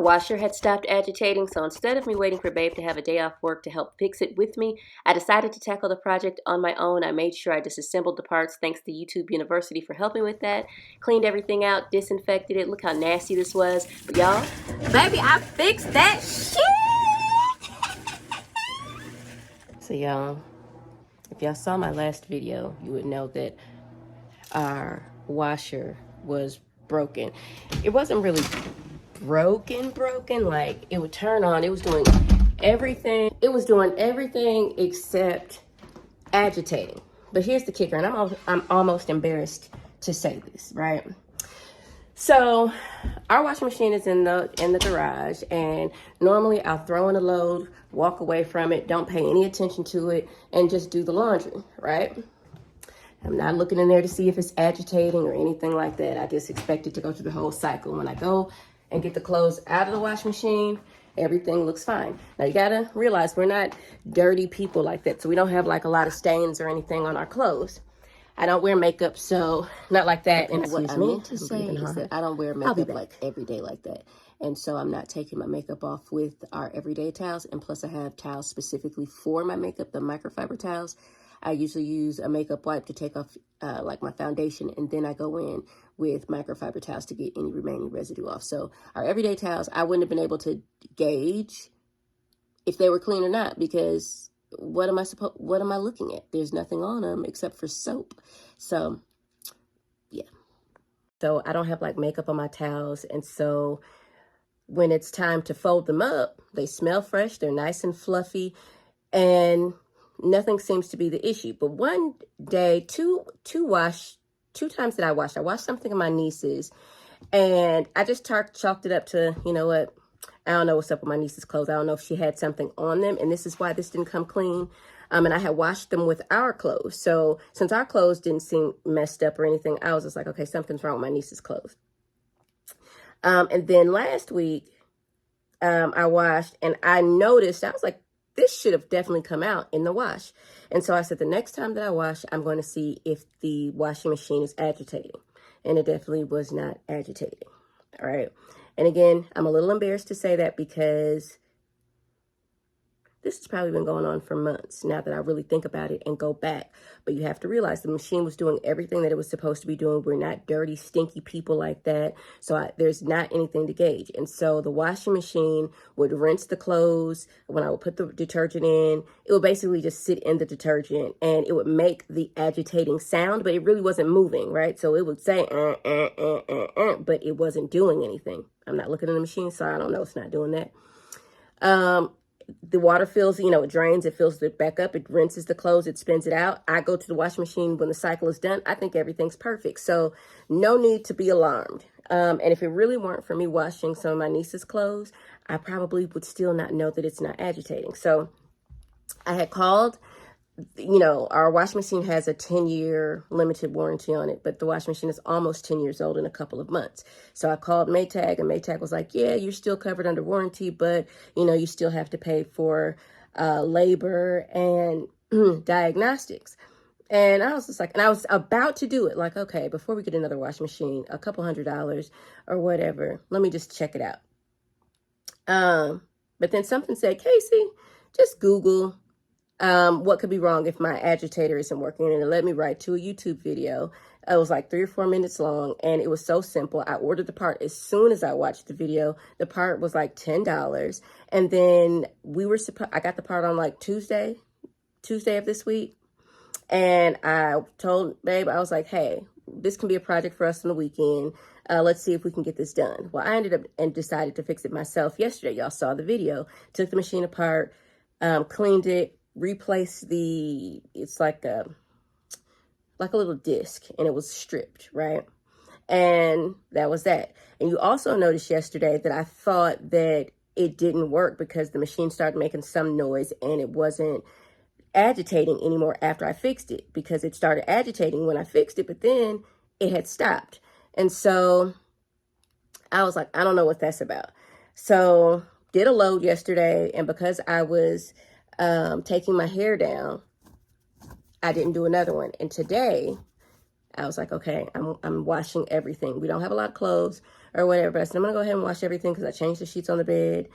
washer had stopped agitating, so instead of me waiting for Babe to have a day off work to help fix it with me, I decided to tackle the project on my own. I made sure I disassembled the parts, thanks to YouTube University for helping with that. Cleaned everything out, disinfected it. Look how nasty this was. But y'all, baby, I fixed that shit! So y'all, if y'all saw my last video, you would know that our washer was broken. It wasn't really broken, like it would turn on. It was doing everything. It was doing everything except agitating. But here's the kicker, and I'm almost embarrassed to say this, right? So our washing machine is in the garage, and normally I'll throw in a load, walk away from it, don't pay any attention to it, and just do the laundry, right? I'm not looking in there to see if it's agitating or anything like that. I just expect it to go through the whole cycle. When I go and get the clothes out of the washing machine, everything looks fine. Now you gotta realize we're not dirty people like that, so we don't have like a lot of stains or anything on our clothes. I don't wear makeup, so not like that. And what I meant to say is that I don't wear makeup like every day like that. And so I'm not taking my makeup off with our everyday towels. And plus I have towels specifically for my makeup, the microfiber towels. I usually use a makeup wipe to take off like my foundation, and then I go in with microfiber towels to get any remaining residue off. So our everyday towels, I wouldn't have been able to gauge if they were clean or not, because what am I looking at? There's nothing on them except for soap. So yeah. So I don't have like makeup on my towels, and so when it's time to fold them up, they smell fresh, they're nice and fluffy, and nothing seems to be the issue. But one day, two times that I washed something in my niece's, and I just chalked it up to, you know what, I don't know what's up with my niece's clothes. I don't know if she had something on them, and this is why this didn't come clean. And I had washed them with our clothes. So since our clothes didn't seem messed up or anything, I was just like, okay, something's wrong with my niece's clothes. And then last week, I washed, and I noticed, I was like, this should have definitely come out in the wash. And so I said, the next time that I wash, I'm going to see if the washing machine is agitating. And it definitely was not agitating. All right. And again, I'm a little embarrassed to say that because this has probably been going on for months now that I really think about it and go back. But you have to realize the machine was doing everything that it was supposed to be doing. We're not dirty, stinky people like that. So there's not anything to gauge. And so the washing machine would rinse the clothes. When I would put the detergent in, it would basically just sit in the detergent, and it would make the agitating sound, but it really wasn't moving, right? So it would say, but it wasn't doing anything. I'm not looking at the machine, so I don't know. It's not doing that. The water fills, it drains, it fills it back up, it rinses the clothes, it spins it out. I go to the washing machine when the cycle is done. I think everything's perfect. So no need to be alarmed. And if it really weren't for me washing some of my niece's clothes, I probably would still not know that it's not agitating. So I had called. Our washing machine has a 10-year limited warranty on it, but the washing machine is almost 10 years old in a couple of months. So I called Maytag, and Maytag was like, yeah, you're still covered under warranty, but, you still have to pay for labor and diagnostics. And I was just like, and I was about to do it. Like, okay, before we get another washing machine, a couple $100 or whatever, let me just check it out. But then something said, Casey, just Google what could be wrong if my agitator isn't working, and it led me right to a YouTube video. It was like 3 or 4 minutes long, and it was so simple. I ordered the part as soon as I watched the video. The part was like $10, and then I got the part on like Tuesday of this week, and I told Babe, I was like, hey, this can be a project for us on the weekend. Let's see if we can get this done. Well, I ended up and decided to fix it myself yesterday. Y'all saw the video. Took the machine apart, cleaned it, replaced it's like a little disc, and it was stripped, right? And that was that. And you also noticed yesterday that I thought that it didn't work because the machine started making some noise, and it wasn't agitating anymore after I fixed it, because it started agitating when I fixed it, but then it had stopped. And so I was like, I don't know what that's about. So did a load yesterday, and because I was taking my hair down, I didn't do another one. And today I was like, okay, I'm washing everything. We don't have a lot of clothes or whatever, but I said, I'm gonna go ahead and wash everything because I changed the sheets on the bed.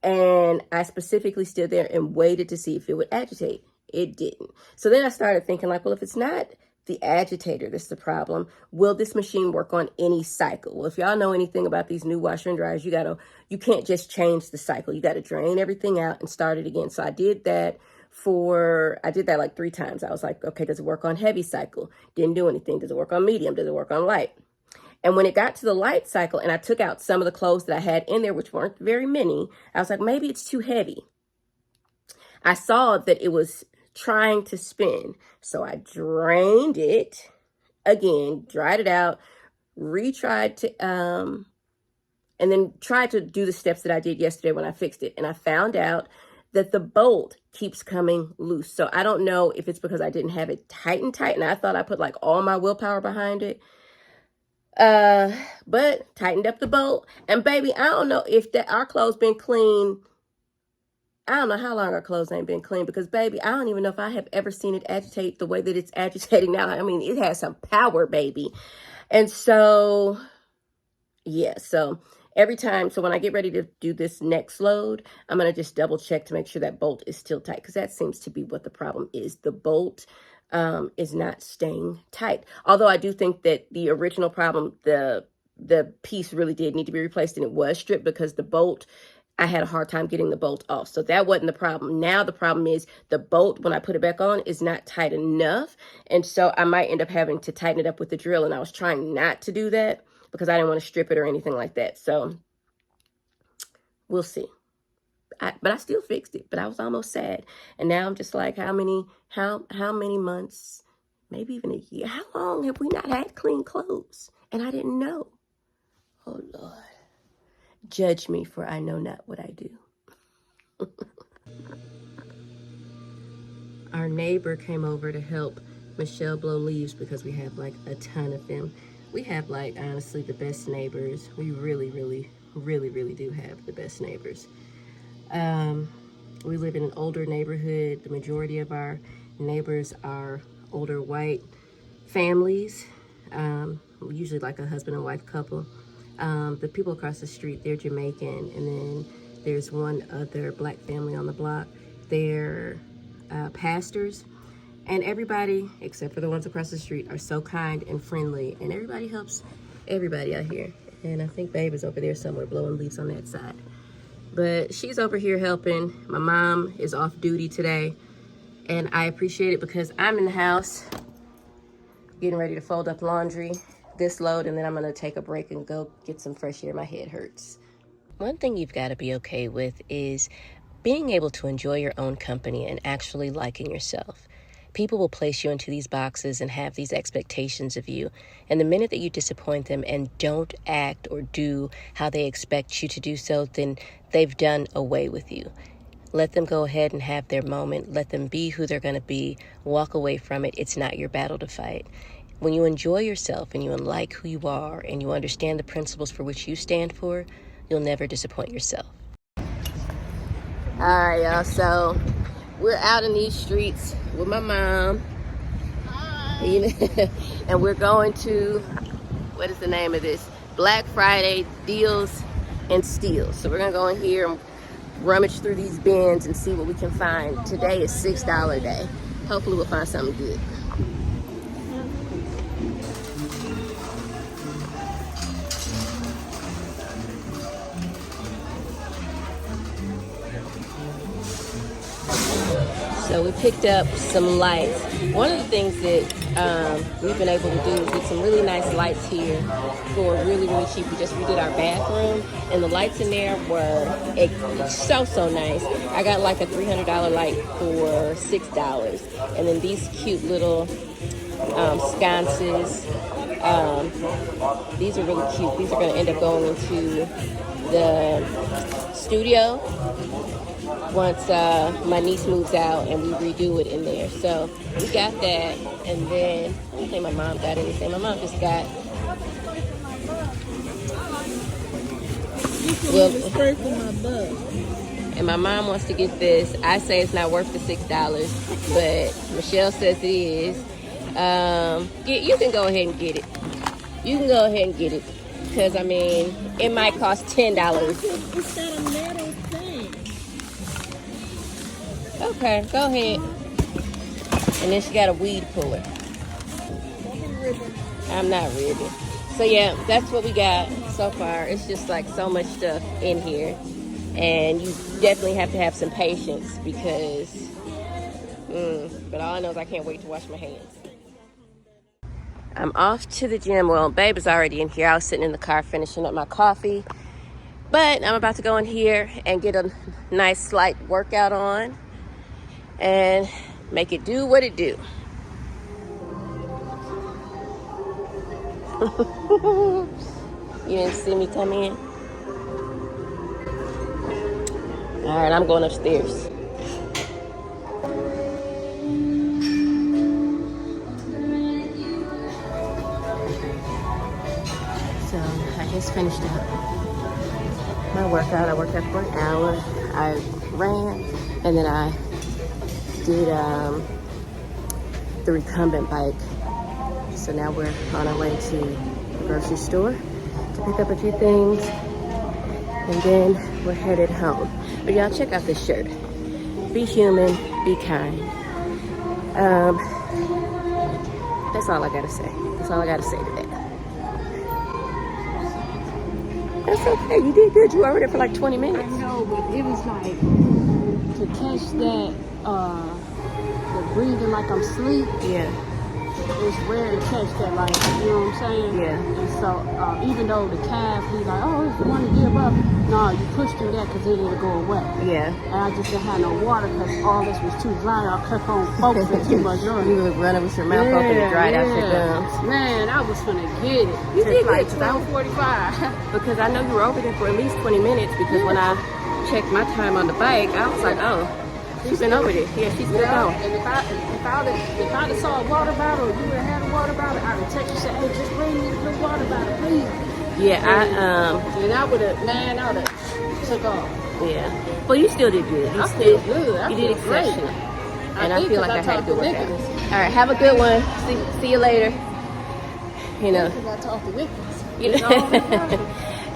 And I specifically stood there and waited to see if it would agitate. It didn't. So then I started thinking like, well, if it's not the agitator that's the problem, will this machine work on any cycle? Well, if y'all know anything about these new washer and dryers, you can't just change the cycle. You got to drain everything out and start it again. So I did that like 3 times. I was like, okay, does it work on heavy cycle? Didn't do anything. Does it work on medium? Does it work on light? And when it got to the light cycle and I took out some of the clothes that I had in there, which weren't very many, I was like, maybe it's too heavy. I saw that it was trying to spin. So I drained it again, dried it out, retried to, and then tried to do the steps that I did yesterday when I fixed it. And I found out that the bolt keeps coming loose. So I don't know if it's because I didn't have it tight. And I thought I put like all my willpower behind it. But tightened up the bolt. And baby, I don't know if our clothes been clean. I don't know how long our clothes ain't been clean because baby, I don't even know if I have ever seen it agitate the way that it's agitating now. I mean, it has some power, baby. And so, yeah, so every time, so when I get ready to do this next load, I'm going to just double check to make sure that bolt is still tight because that seems to be what the problem is. The bolt is not staying tight. Although I do think that the original problem, the piece really did need to be replaced and it was stripped because the bolt, I had a hard time getting the bolt off. So that wasn't the problem. Now the problem is the bolt, when I put it back on, is not tight enough. And so I might end up having to tighten it up with the drill. And I was trying not to do that because I didn't want to strip it or anything like that. So we'll see. But I still fixed it, but I was almost sad. And now I'm just like, how many months, maybe even a year, how long have we not had clean clothes? And I didn't know. Oh, Lord. Judge me, for I know not what I do. Our neighbor came over to help Michelle blow leaves because we have like a ton of them. We have like, honestly, the best neighbors. We really, really, really, really do have the best neighbors. We live in an older neighborhood. The majority of our neighbors are older white families, usually like a husband and wife couple. The people across the street, they're Jamaican, and then there's one other black family on the block. They're pastors, and everybody, except for the ones across the street, are so kind and friendly, and everybody helps everybody out here. And I think Babe is over there somewhere blowing leaves on that side. But she's over here helping. My mom is off duty today, and I appreciate it because I'm in the house getting ready to fold up laundry, this load, and then I'm going to take a break and go get some fresh air. My head hurts. One thing you've got to be okay with is being able to enjoy your own company and actually liking yourself. People will place you into these boxes and have these expectations of you. And the minute that you disappoint them and don't act or do how they expect you to do so, then they've done away with you. Let them go ahead and have their moment. Let them be who they're going to be. Walk away from it. It's not your battle to fight. When you enjoy yourself and you like who you are and you understand the principles for which you stand for, you'll never disappoint yourself. All right, y'all. So we're out in these streets with my mom. Hi. And we're going to, what is the name of this? Black Friday Deals and Steals. So we're going to go in here and rummage through these bins and see what we can find. Today is $6 day. Hopefully we'll find something good. So we picked up some lights. One of the things that we've been able to do is get some really nice lights here for really, really cheap. We just redid our bathroom, and the lights in there were so nice. I got like a $300 light for $6. And then these cute little sconces. These are really cute. These are going to end up going into the studio once my niece moves out and we redo it in there. So we got that, and then I don't think my mom got anything. My mom just got spray for my butt. And my mom wants to get this. I say it's not worth the $6, but Michelle says it is. You can go ahead and get it. You can go ahead and get it. Because, I mean, it might cost $10. It's got a metal thing. Okay, go ahead. And then she got a weed puller. I'm not ribbing. So yeah, that's what we got so far. It's just like so much stuff in here. And you definitely have to have some patience because, but all I know is I can't wait to wash my hands. I'm off to the gym. Well, babe is already in here. I was sitting in the car finishing up my coffee. But I'm about to go in here and get a nice slight workout on and make it do what it do. You didn't see me come in? All right, I'm going upstairs. So I just finished up my workout. I worked out for an hour. I ran and then I did the recumbent bike. So now we're on our way to the grocery store to pick up a few things, and then we're headed home. But y'all, check out this shirt. Be human, be kind. That's all I gotta say. That's all I gotta say to that. That's okay. You did good. You were over there for like 20 minutes. I know, but it was like to catch that the breathing like I'm asleep. Yeah. It's rare to catch that, like, you know what I'm saying? Yeah. And so, even though the calf, he's like, oh, it's the one to give up. No, you push through that because then it'll go away. Yeah. And I just didn't have no water because all this was too dry. I kept on focusing too much on it. You were running with your mouth open and dried out your gums. Man, I was finna get it. You did like good, 12:45. Because I know you were over there for at least 20 minutes because when I checked my time on the bike, I was like, oh, she's been over there. Yeah, she's been gone. And if I'd have saw a water bottle, or you would have had a water bottle, I'd have texted you said, hey, just bring me the water bottle, please. Yeah, And I would have took off. Yeah. Well, you still did good. I feel good. You did exceptional. And I feel like I had a good workout. Nicholas. All right, have a good one. See you later. You know. Because I talked to Nicholas. You know.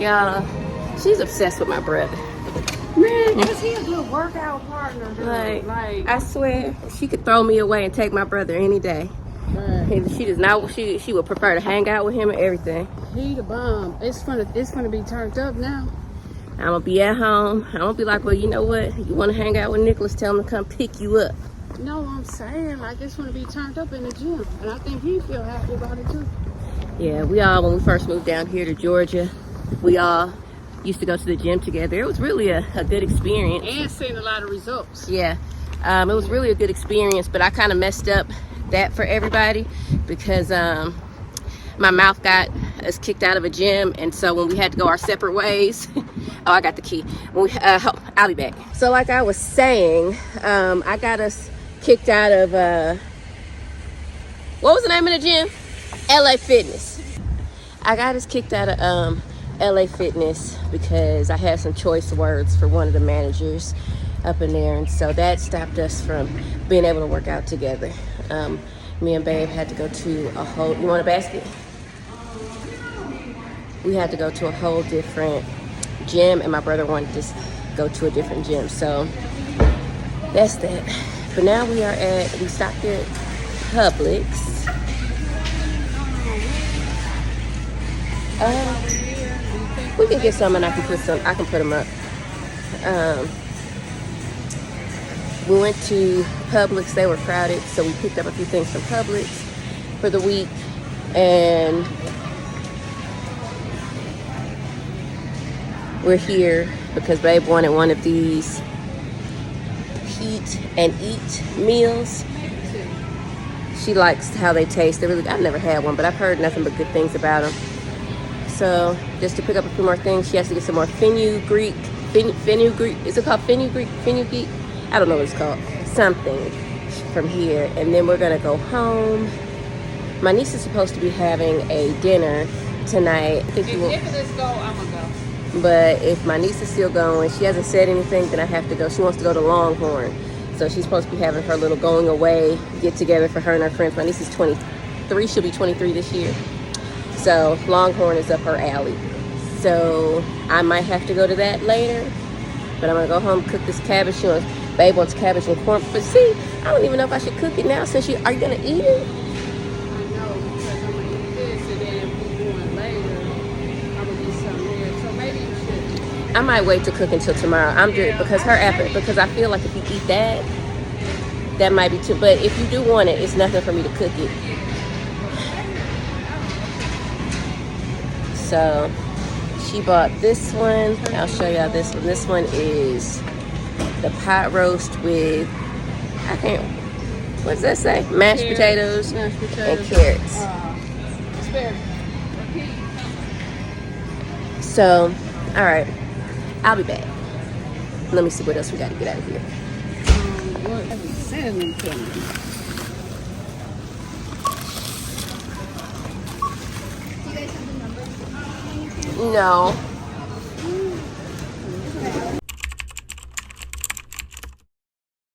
Y'all, she's obsessed with my brother. Man, because he's a good workout partner. Dude. Like, I swear, she could throw me away and take my brother any day. Man. She does not. She would prefer to hang out with him and everything. He the bomb. It's gonna be turned up now. I'm gonna be at home. I'm gonna be like, well, you know what? You want to hang out with Nicholas? Tell him to come pick you up. No, I'm saying like it's gonna be turned up in the gym, and I think he feel happy about it too. Yeah, we all, when we first moved down here to Georgia, we all used to go to the gym together. It was really a good experience. And seeing a lot of results. Yeah, it was really a good experience, but I kind of messed up that for everybody because my mouth got us kicked out of a gym, and so when we had to go our separate ways, oh, I got the key. When we, I'll be back. So like I was saying, I got us kicked out of, what was the name of the gym? LA Fitness. I got us kicked out of LA Fitness because I had some choice words for one of the managers up in there, and so that stopped us from being able to work out together. Me and Babe had to go to a whole, you want a basket? We had to go to a whole different gym, and my brother wanted to go to a different gym, so that's that. But now we stopped at Publix. We can get some, and I can put them up. We went to Publix. They were crowded, so we picked up a few things from Publix for the week, and we're here because Babe wanted one of these heat and eat meals. She likes how they taste. I've never had one, but I've heard nothing but good things about them. So just to pick up a few more things, she has to get some more fenugreek. Is it called fenugreek? I don't know what it's called. Something from here, and then we're gonna go home. My niece is supposed to be having a dinner tonight. If Nicholas go, I'm gonna go. But if my niece is still going, she hasn't said anything, then I have to go. She wants to go to Longhorn. So So she's supposed to be having her little going away get together for her and her friends. My niece is 23. She'll be 23 this year. So Longhorn is up her alley. So I might have to go to that later. But I'm gonna go home, cook this cabbage. She wants, babe wants cabbage and corn. But see, I don't even know if I should cook it now since you, are you gonna eat it? I might wait to cook until tomorrow. I'm just because because I feel like if you eat that, that might be too. But if you do want it, it's nothing for me to cook it. So she bought this one. I'll show y'all this one. This one is the pot roast with what's that say? Mashed potatoes and carrots. So, all right. I'll be back. Let me see what else we got to get out of here. No.